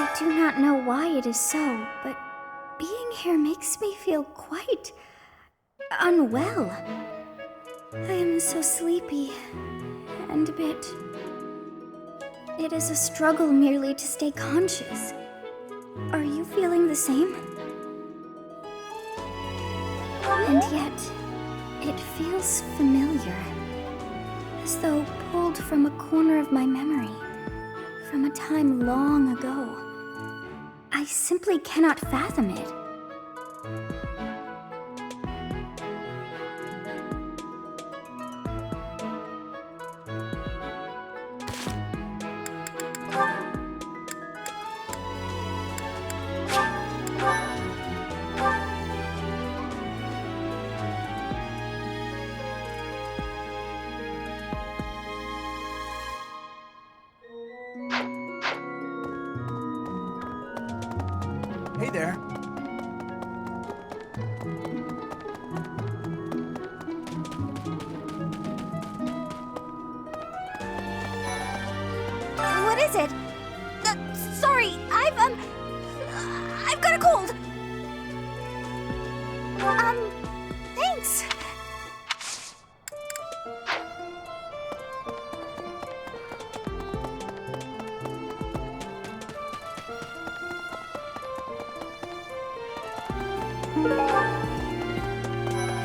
I do not know why it is so, but being here makes me feel quite unwell. I am so sleepy and a bit... It is a struggle merely to stay conscious. Are you feeling the same? And yet, it feels familiar, as though pulled from a corner of my memory, from a time long ago. I simply cannot fathom it. Hey there. What is it? Sorry, I've got a cold. Thanks.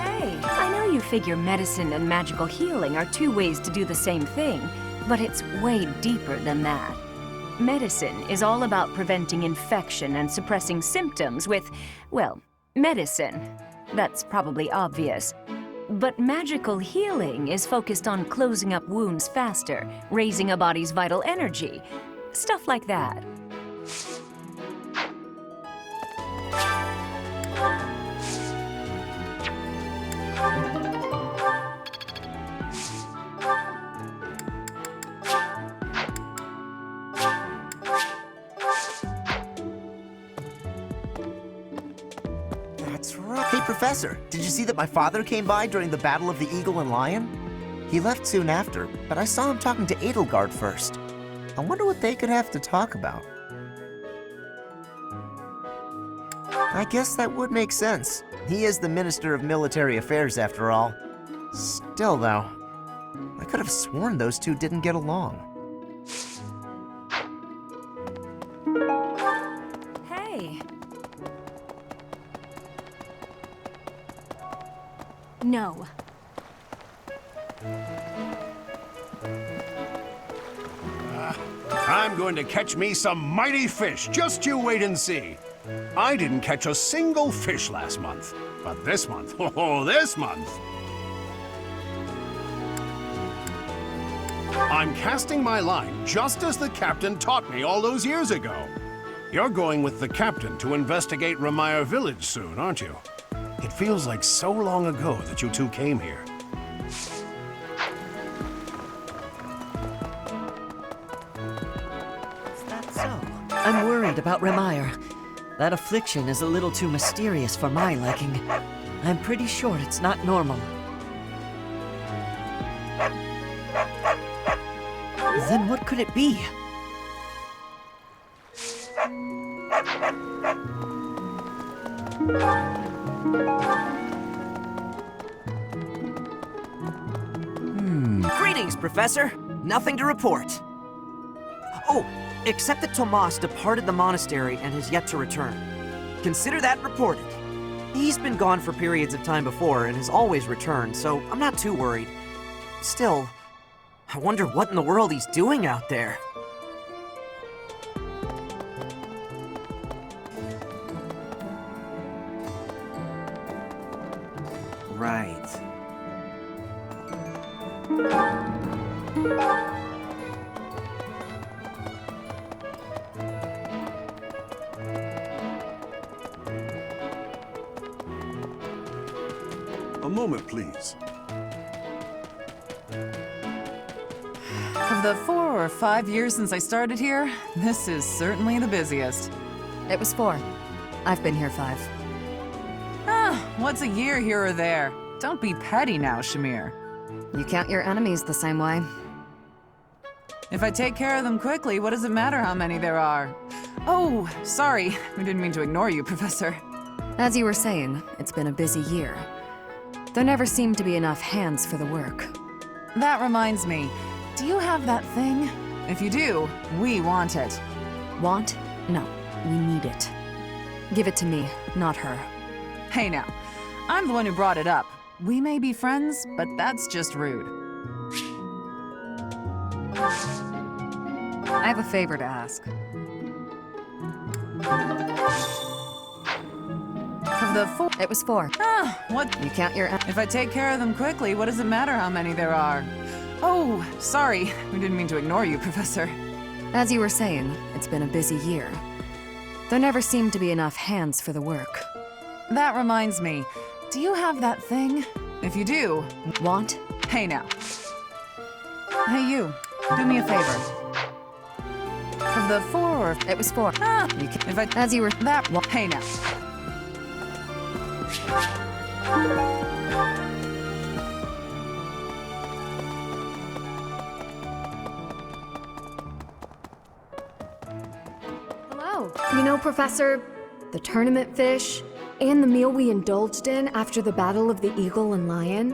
Hey, I know you figure medicine and magical healing are two ways to do the same thing, but it's way deeper than that. Medicine is all about preventing infection and suppressing symptoms with, well, medicine. That's probably obvious. But magical healing is focused on closing up wounds faster, raising a body's vital energy, stuff like that. That's right. Hey, Professor, did you see that my father came by during the Battle of the Eagle and Lion? He left soon after, but I saw him talking to Edelgard first. I wonder what they could have to talk about. I guess that would make sense. He is the Minister of Military Affairs, after all. Still, though, I could have sworn those two didn't get along. Hey. No. I'm going to catch me some mighty fish. Just you wait and see. I didn't catch a single fish last month. But this month, oh, this month! I'm casting my line just as the captain taught me all those years ago. You're going with the captain to investigate Ramire Village soon, aren't you? It feels like so long ago that you two came here. Is that so? I'm worried about Ramire. That affliction is a little too mysterious for my liking. I'm pretty sure it's not normal. Then what could it be? Greetings, Professor. Nothing to report. Oh, except that Tomas departed the monastery and has yet to return. Consider that reported. He's been gone for periods of time before and has always returned, so I'm not too worried. Still, I wonder what in the world he's doing out there. Right. A moment, please. Of the 4 or 5 years since I started here, this is certainly the busiest. It was 4. I've been here 5. What's a year here or there? Don't be petty now, Shamir. You count your enemies the same way. If I take care of them quickly, what does it matter how many there are? Oh, sorry. We didn't mean to ignore you, Professor. As you were saying, it's been a busy year. There never seemed to be enough hands for the work. That reminds me. Do you have that thing? If you do, we want it. Want? No, we need it. Give it to me, not her. Hey now, I'm the one who brought it up. We may be friends, but that's just rude. I have a favor to ask. Of the 4... It was 4. What? You count your... If I take care of them quickly, what does it matter how many there are? Oh, sorry. We didn't mean to ignore you, Professor. As you were saying, it's been a busy year. There never seemed to be enough hands for the work. That reminds me. Do you have that thing? If you do... Want? Hey now. Hey you, do me a favor. Of the 4 or... It was 4. You can, if I... As you were... That... Hey now. Hello. You know, Professor, the tournament fish, and the meal we indulged in after the Battle of the Eagle and Lion?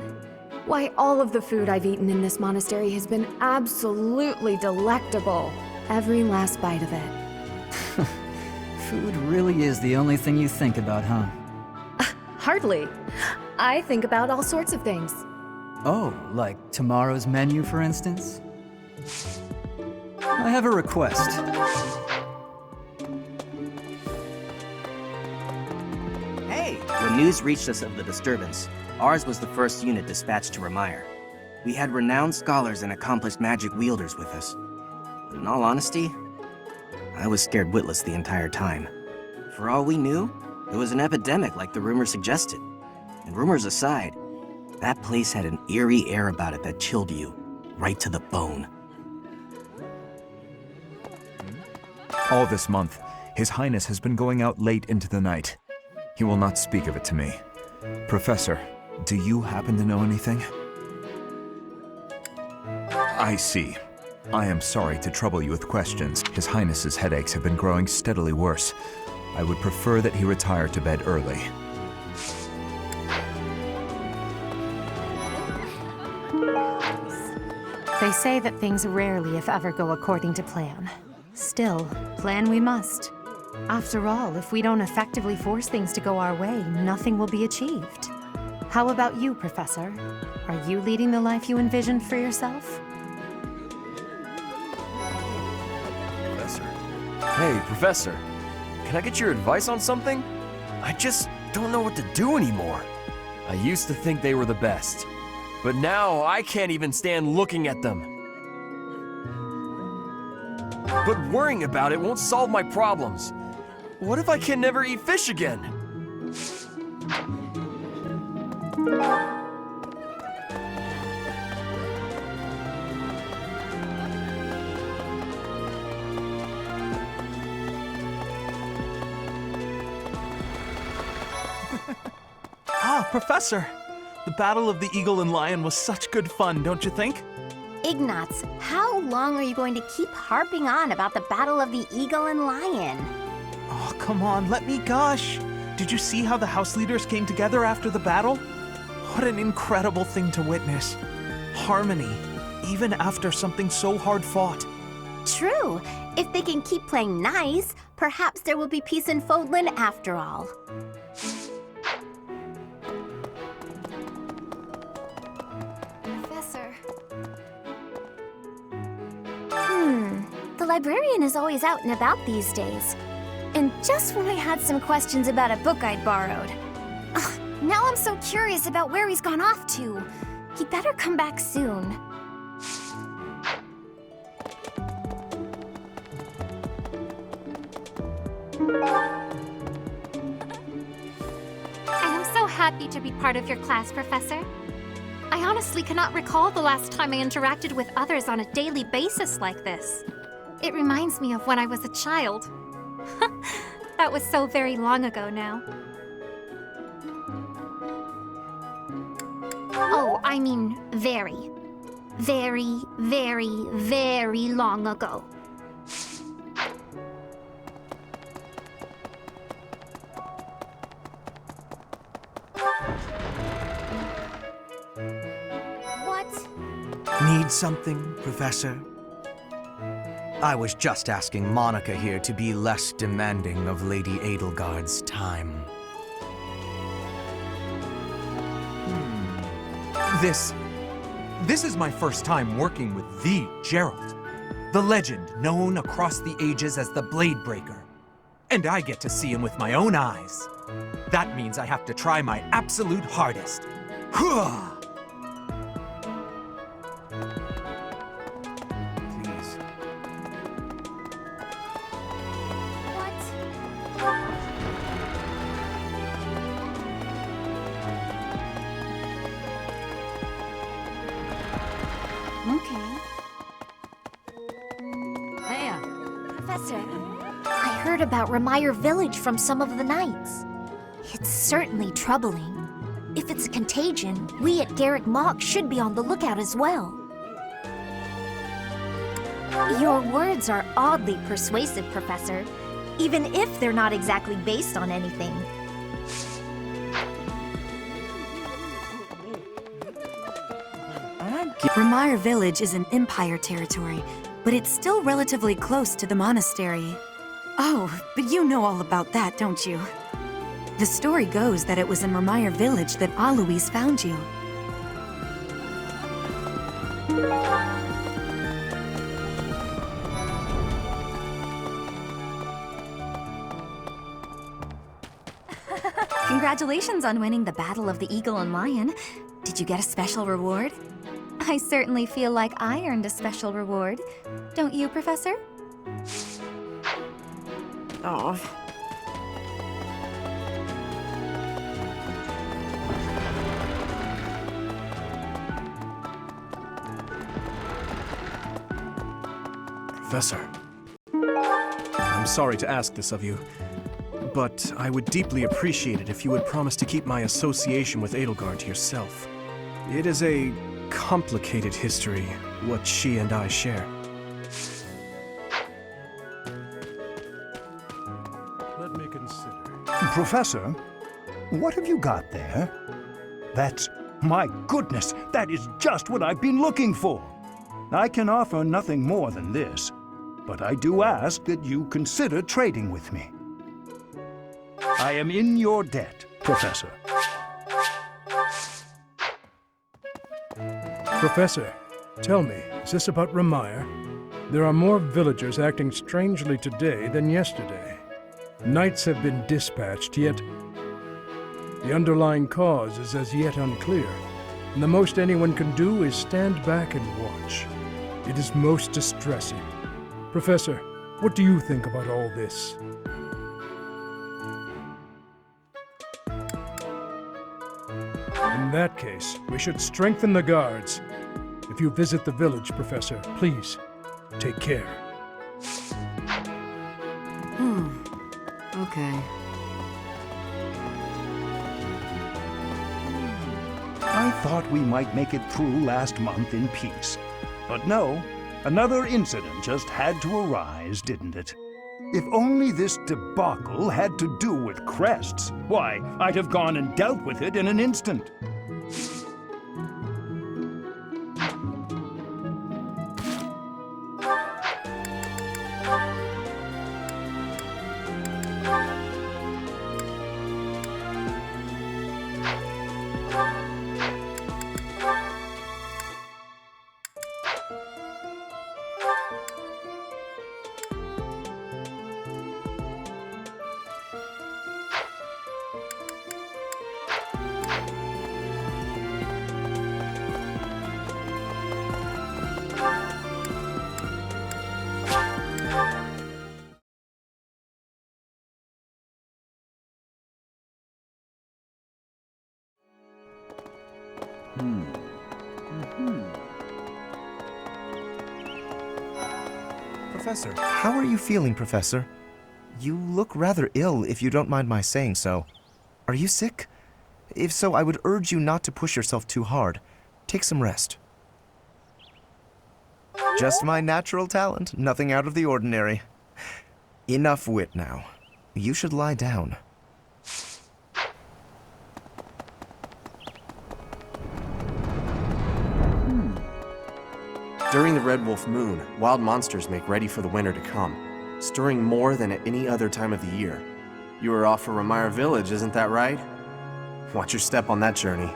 Why, all of the food I've eaten in this monastery has been absolutely delectable. Every last bite of it. Food really is the only thing you think about, huh? Hardly. I think about all sorts of things. Oh, like tomorrow's menu, for instance? I have a request. Hey! When news reached us of the disturbance, ours was the first unit dispatched to Remire. We had renowned scholars and accomplished magic wielders with us. But in all honesty, I was scared witless the entire time. For all we knew, it was an epidemic like the rumors suggested. And rumors aside, that place had an eerie air about it that chilled you right to the bone. All this month, His Highness has been going out late into the night. He will not speak of it to me. Professor, do you happen to know anything? I see. I am sorry to trouble you with questions. His Highness's headaches have been growing steadily worse. I would prefer that he retire to bed early. They say that things rarely, if ever, go according to plan. Still, plan we must. After all, if we don't effectively force things to go our way, nothing will be achieved. How about you, Professor? Are you leading the life you envisioned for yourself? Professor. Hey, Professor. Can I get your advice on something? I just don't know what to do anymore. I used to think they were the best, but now I can't even stand looking at them. But worrying about it won't solve my problems. What if I can never eat fish again? Professor! The Battle of the Eagle and Lion was such good fun, don't you think? Ignatz, how long are you going to keep harping on about the Battle of the Eagle and Lion? Oh, come on, let me gush! Did you see how the house leaders came together after the battle? What an incredible thing to witness. Harmony, even after something so hard fought. True. If they can keep playing nice, perhaps there will be peace in Fodlan after all. Professor. The librarian is always out and about these days. And just when I had some questions about a book I'd borrowed. Ugh, now I'm so curious about where he's gone off to. He'd better come back soon. I am so happy to be part of your class, Professor. I honestly cannot recall the last time I interacted with others on a daily basis like this. It reminds me of when I was a child. That was so very long ago now. Oh, I mean very, very, very, very long ago. What? Need something, Professor? I was just asking Monica here to be less demanding of Lady Edelgard's time. This is my first time working with the Gerald, the legend known across the ages as the Blade Breaker. And I get to see him with my own eyes. That means I have to try my absolute hardest. Hooah! Please. Okay. Hey, Professor, I heard about Remire Village from some of the knights. It's certainly troubling. If it's a contagion, we at Garrick Mock should be on the lookout as well. Your words are oddly persuasive, Professor, even if they're not exactly based on anything. Remire Village is in Empire territory, but it's still relatively close to the monastery. Oh, but you know all about that, don't you? The story goes that it was in Remire Village that Alois found you. Congratulations on winning the Battle of the Eagle and Lion. Did you get a special reward? I certainly feel like I earned a special reward. Don't you, Professor? Oh. Professor, I'm sorry to ask this of you, but I would deeply appreciate it if you would promise to keep my association with Edelgard to yourself. It is a complicated history, what she and I share. Let me consider. Professor, what have you got there? My goodness, that is just what I've been looking for. I can offer nothing more than this, but I do ask that you consider trading with me. I am in your debt, Professor. Professor, tell me, is this about Remire? There are more villagers acting strangely today than yesterday. Knights have been dispatched, yet the underlying cause is as yet unclear, and the most anyone can do is stand back and watch. It is most distressing. Professor, what do you think about all this? In that case, we should strengthen the guards. If you visit the village, Professor, please, take care. Okay. I thought we might make it through last month in peace. But no, another incident just had to arise, didn't it? If only this debacle had to do with crests, why, I'd have gone and dealt with it in an instant. Professor, how are you feeling, Professor? You look rather ill, if you don't mind my saying so. Are you sick? If so, I would urge you not to push yourself too hard. Take some rest. Just my natural talent, nothing out of the ordinary. Enough wit now. You should lie down. During the Red Wolf Moon, wild monsters make ready for the winter to come, stirring more than at any other time of the year. You are off for Remire Village, isn't that right? Watch your step on that journey.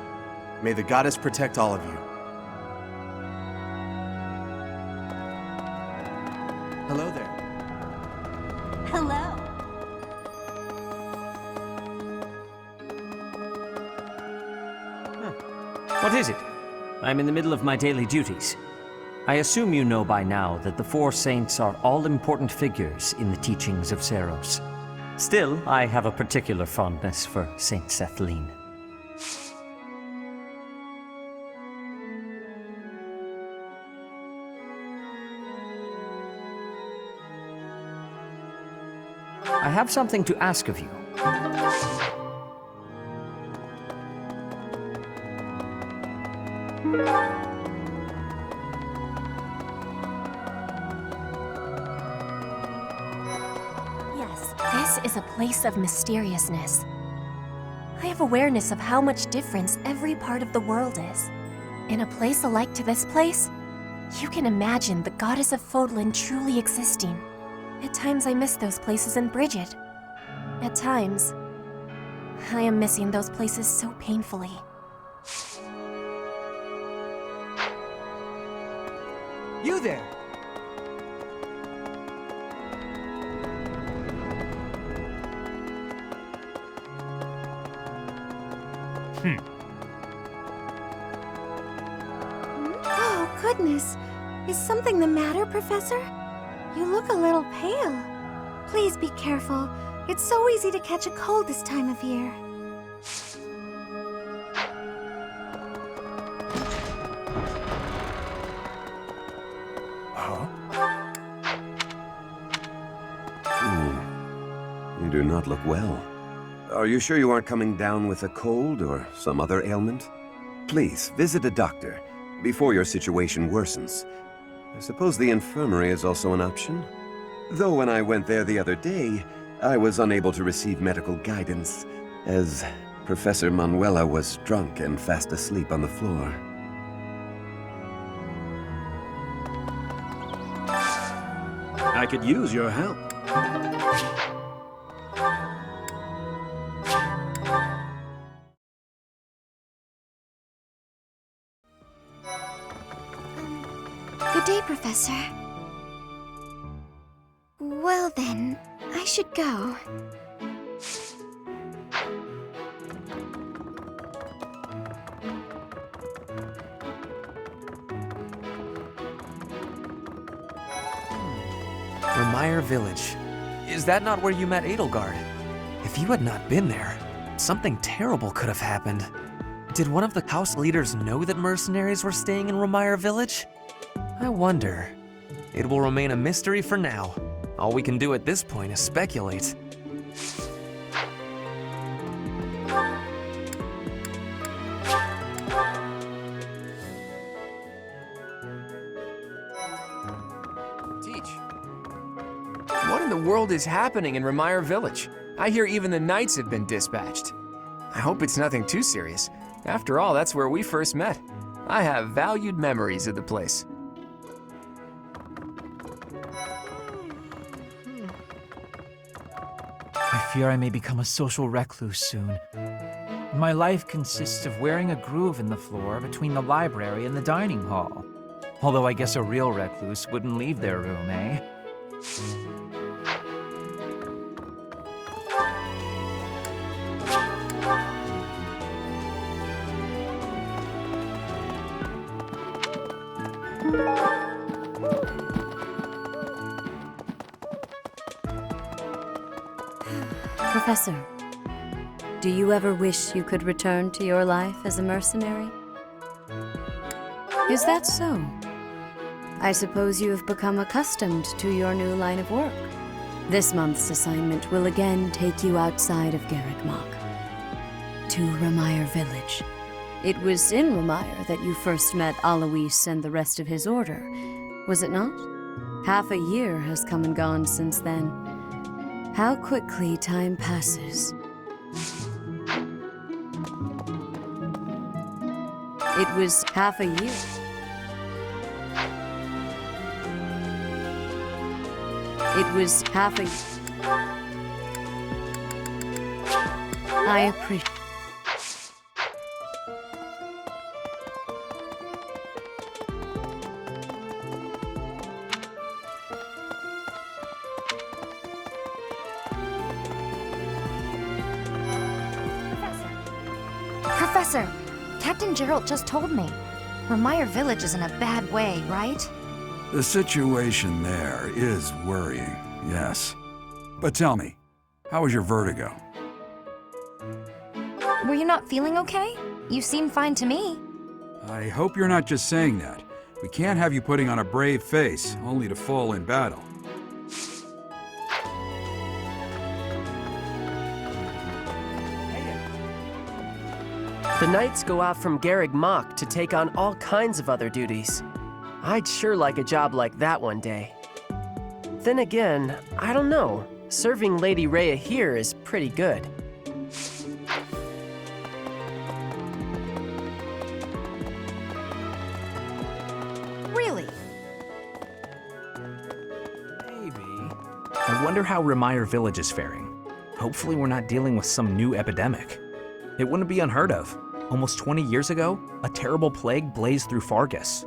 May the goddess protect all of you. Hello there. Hello. What is it? I'm in the middle of my daily duties. I assume you know by now that the four saints are all-important figures in the teachings of Seros. Still, I have a particular fondness for Saint Sethlene. I have something to ask of you. Yes, this is a place of mysteriousness. I have awareness of how much difference every part of the world is. In a place alike to this place, you can imagine the goddess of Fodlan truly existing. At times I miss those places in Bridget. At times, I am missing those places so painfully. You there! Oh, goodness. Is something the matter, Professor? You look a little pale. Please be careful. It's so easy to catch a cold this time of year. You do not look well. Are you sure you aren't coming down with a cold or some other ailment? Please, visit a doctor before your situation worsens. I suppose the infirmary is also an option. Though when I went there the other day, I was unable to receive medical guidance, as Professor Manuela was drunk and fast asleep on the floor. I could use your help. Good day, Professor. Well then, I should go. Remire Village. Is that not where you met Edelgard? If you had not been there, something terrible could have happened. Did one of the house leaders know that mercenaries were staying in Remire Village? I wonder. It will remain a mystery for now. All we can do at this point is speculate. What in the world is happening in Remire Village? I hear even the knights have been dispatched. I hope it's nothing too serious. After all, that's where we first met. I have valued memories of the place. I fear I may become a social recluse soon. My life consists of wearing a groove in the floor between the library and the dining hall. Although I guess a real recluse wouldn't leave their room, eh? Professor, do you ever wish you could return to your life as a mercenary? Is that so? I suppose you have become accustomed to your new line of work. This month's assignment will again take you outside of Garreg-Mach, to Ramire Village. It was in Ramire that you first met Alois and the rest of his order, was it not? Half a year has come and gone since then. How quickly time passes. It was half a year. It was half a... I appreciate... Professor, Captain Gerald just told me. Ramire Village is in a bad way, right? The situation there is worrying, yes. But tell me, how was your vertigo? Were you not feeling okay? You seem fine to me. I hope you're not just saying that. We can't have you putting on a brave face, only to fall in battle. The Knights go out from Garreg-Mach to take on all kinds of other duties. I'd sure like a job like that one day. Then again, I don't know. Serving Lady Rhea here is pretty good. Really? I wonder how Ramire Village is faring. Hopefully we're not dealing with some new epidemic. It wouldn't be unheard of. Almost 20 years ago, a terrible plague blazed through Fargus.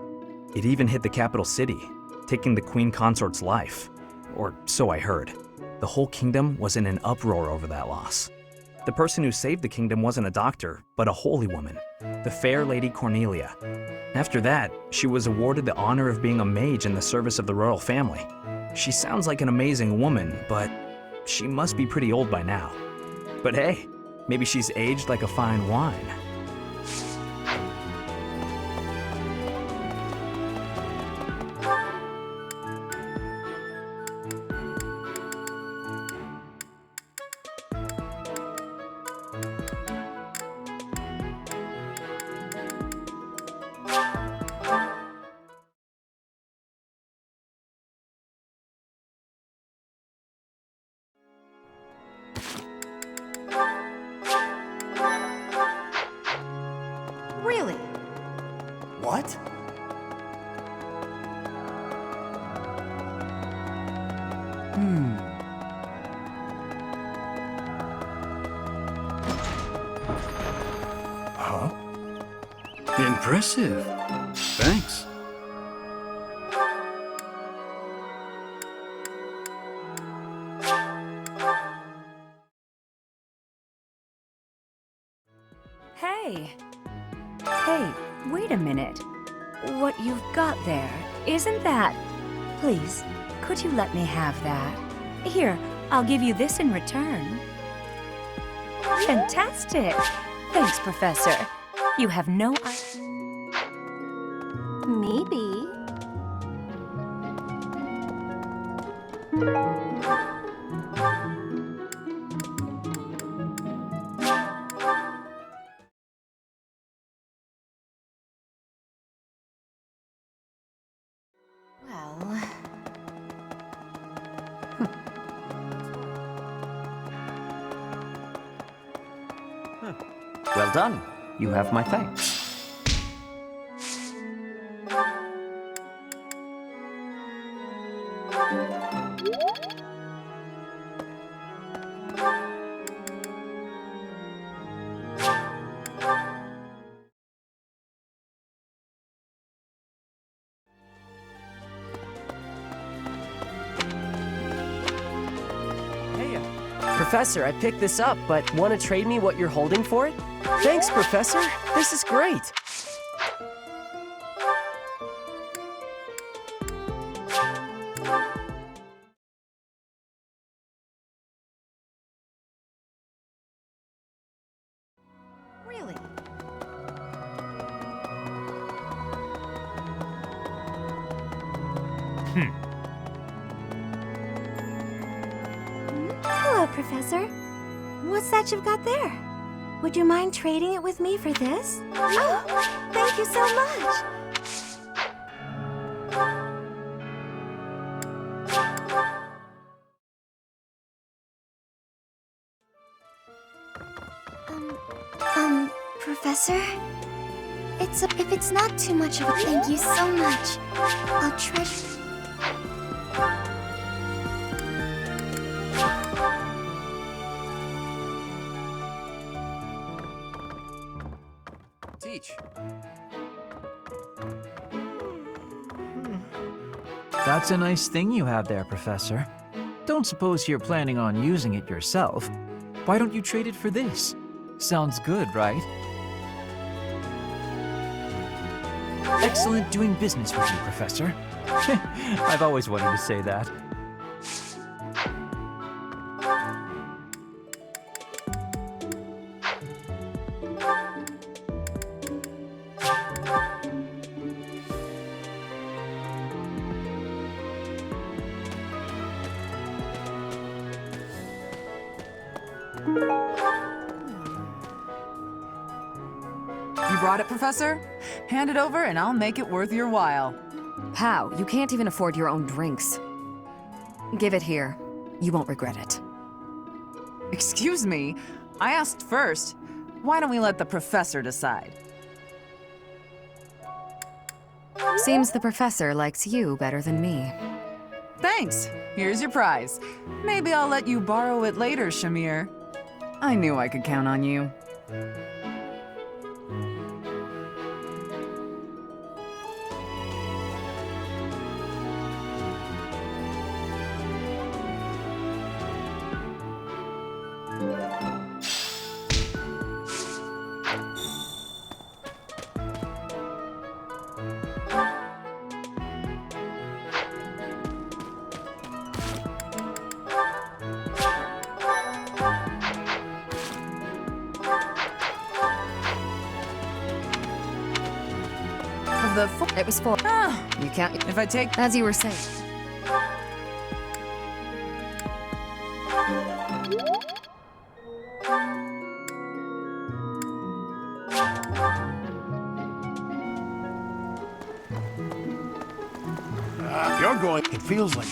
It even hit the capital city, taking the Queen Consort's life. Or so I heard. The whole kingdom was in an uproar over that loss. The person who saved the kingdom wasn't a doctor, but a holy woman, the fair Lady Cornelia. After that, she was awarded the honor of being a mage in the service of the royal family. She sounds like an amazing woman, but she must be pretty old by now. But hey, maybe she's aged like a fine wine. Really? What? Huh? Impressive. Thanks. Hey. Hey, wait a minute. What you've got there, isn't that... Please, could you let me have that? Here, I'll give you this in return. Fantastic! Thanks, Professor. You have no idea. Maybe. Well... Well done. You have my thanks. Professor, I picked this up, but want to trade me what you're holding for it? Thanks, Professor. This is great. Really? Hello, Professor. What's that you've got there? Would you mind trading it with me for this? Oh, thank you so much. Professor? If it's not too much of a thank you so much. I'll treasure. Teach. That's a nice thing you have there, Professor. Don't suppose you're planning on using it yourself. Why don't you trade it for this? Sounds good, right? Excellent doing business with you, Professor. I've always wanted to say that. You brought it, Professor? Hand it over and I'll make it worth your while. How? You can't even afford your own drinks. Give it here. You won't regret it. Excuse me? I asked first. Why don't we let the Professor decide? Seems the Professor likes you better than me. Thanks. Here's your prize. Maybe I'll let you borrow it later, Shamir. I knew I could count on you. It was 4. You can't. If I take. As you were saying. You're going. It feels like.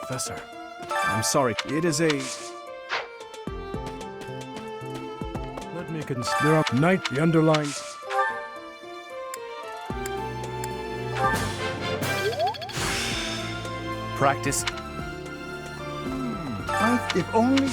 Professor, I'm sorry. It is a... Let me consider up night the underlying... Practice. If only...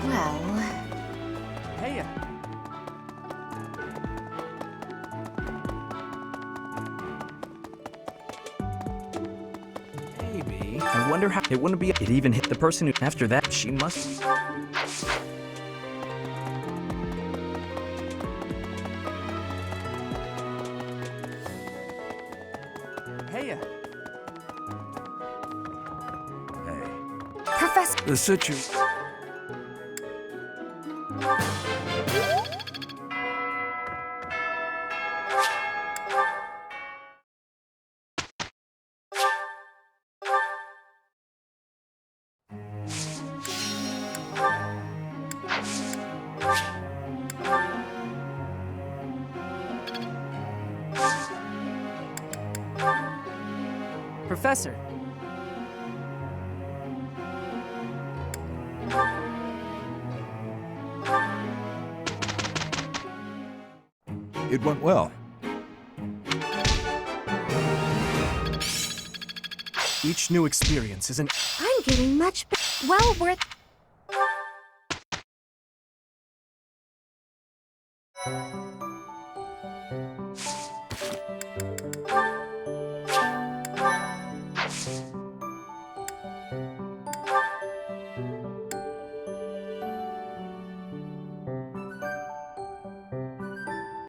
Well... Hey. Maybe. I wonder how it wouldn't be. It even hit the person who. After that, she must. Hey. Professor... The situation. Professor. It went well. Each new experience is an... I'm getting much well worth... Ch8.